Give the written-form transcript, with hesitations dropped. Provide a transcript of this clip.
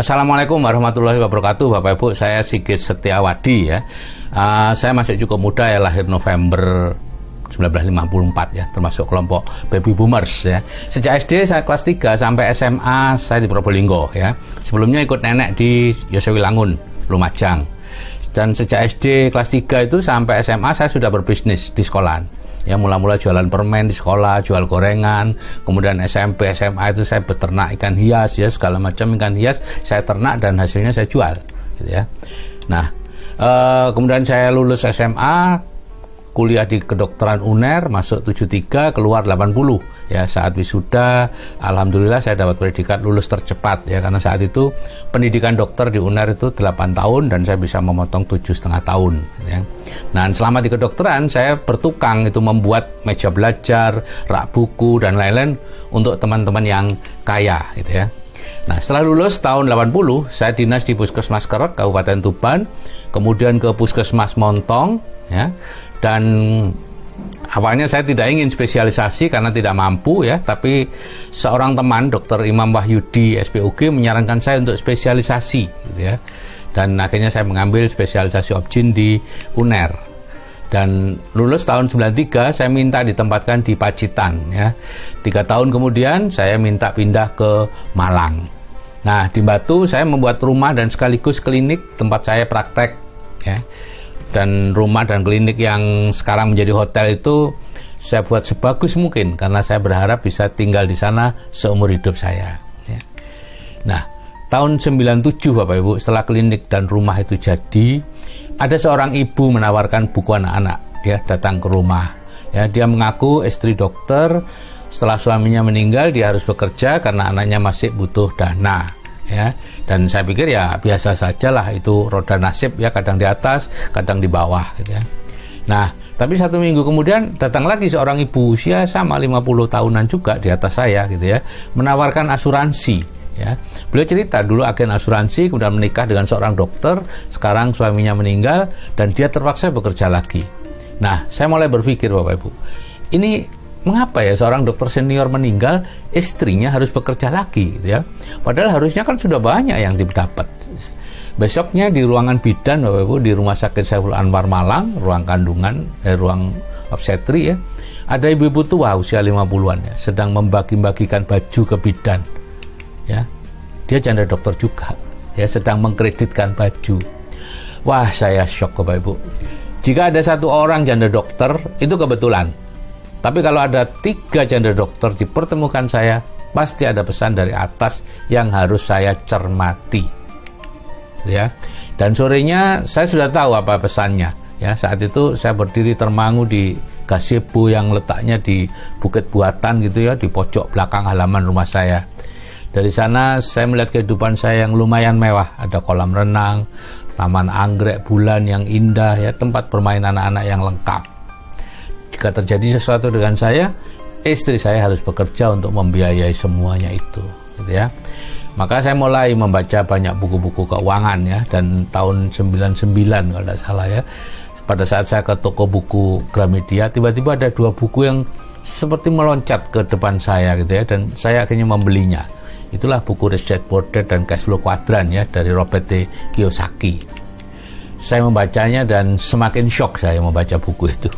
Assalamualaikum warahmatullahi wabarakatuh, Bapak Ibu. Saya Sigit Setiawadi ya. Saya masih cukup muda ya, lahir November 1954 ya, termasuk kelompok baby boomers ya. Sejak SD saya kelas 3 sampai SMA saya di Probolinggo ya. Sebelumnya ikut nenek di Yosewilangun, Lumajang. Dan sejak SD kelas 3 itu sampai SMA saya sudah berbisnis di sekolahan. Ya, mula-mula jualan permen di sekolah, jual gorengan, kemudian SMP, SMA itu saya beternak ikan hias ya, segala macam ikan hias saya ternak dan hasilnya saya jual gitu ya. Nah, kemudian saya lulus SMA, kuliah di kedokteran UNER, masuk 73, keluar 80 ya. Saat wisuda alhamdulillah saya dapat predikat lulus tercepat ya, karena saat itu pendidikan dokter di UNER itu 8 tahun dan saya bisa memotong 7,5 tahun ya. Nah, selama di kedokteran saya bertukang itu membuat meja belajar, rak buku dan lain-lain untuk teman-teman yang kaya gitu ya. Nah, setelah lulus tahun 80 saya dinas di Puskesmas Kerek Kabupaten Tuban, kemudian ke Puskesmas Montong ya. Dan awalnya saya tidak ingin spesialisasi karena tidak mampu ya, tapi seorang teman Dr. Imam Wahyudi SPUG menyarankan saya untuk spesialisasi gitu ya. Dan akhirnya saya mengambil spesialisasi Obgyn di UNER. Dan lulus tahun 93 saya minta ditempatkan di Pacitan ya. 3 tahun kemudian saya minta pindah ke Malang. Nah, di Batu saya membuat rumah dan sekaligus klinik tempat saya praktek ya. Dan rumah dan klinik yang sekarang menjadi hotel itu saya buat sebagus mungkin karena saya berharap bisa tinggal di sana seumur hidup saya ya. Nah, tahun 97 Bapak Ibu, setelah klinik dan rumah itu jadi, ada seorang ibu menawarkan buku anak-anak ya, datang ke rumah ya. Dia mengaku istri dokter, setelah suaminya meninggal dia harus bekerja karena anaknya masih butuh dana ya. Dan saya pikir ya biasa sajalah, itu roda nasib ya, kadang di atas kadang di bawah gitu ya. Nah, tapi 1 minggu kemudian datang lagi seorang ibu usia sama 50 tahunan juga di atas saya gitu ya, menawarkan asuransi ya. Beliau cerita dulu agen asuransi, kemudian menikah dengan seorang dokter, sekarang suaminya meninggal dan dia terpaksa bekerja lagi. Nah, saya mulai berpikir Bapak Ibu, ini mengapa ya seorang dokter senior meninggal, istrinya harus bekerja lagi gitu ya? Padahal harusnya kan sudah banyak yang didapat. Besoknya di ruangan bidan Bapak Ibu, di Rumah Sakit Saiful Anwar Malang, ruang kandungan, ruang obstetri ya, ada ibu-ibu tua usia 50-an ya, sedang membagi-bagikan baju ke bidan ya. Dia janda dokter juga ya, sedang mengkreditkan baju. Wah, saya shock Bapak Ibu. Jika ada 1 orang janda dokter itu kebetulan, tapi kalau ada 3 janda dokter dipertemukan saya, pasti ada pesan dari atas yang harus saya cermati ya. Dan sorenya saya sudah tahu apa pesannya ya. Saat itu saya berdiri termangu di gazebo yang letaknya di Bukit Buatan gitu ya, di pojok belakang halaman rumah saya. Dari sana saya melihat kehidupan saya yang lumayan mewah, ada kolam renang, taman anggrek bulan yang indah ya, tempat bermain anak-anak yang lengkap. Jika terjadi sesuatu dengan saya, istri saya harus bekerja untuk membiayai semuanya itu gitu ya. Maka saya mulai membaca banyak buku-buku keuangan ya, dan tahun 99 kalau tidak salah ya, pada saat saya ke toko buku Gramedia, tiba-tiba ada 2 buku yang seperti meloncat ke depan saya gitu ya, dan saya akhirnya membelinya. Itulah buku Rich Dad Poor Dad dan Cash Flow Quadrant ya, dari Robert T. Kiyosaki. Saya membacanya dan semakin shock saya membaca buku itu.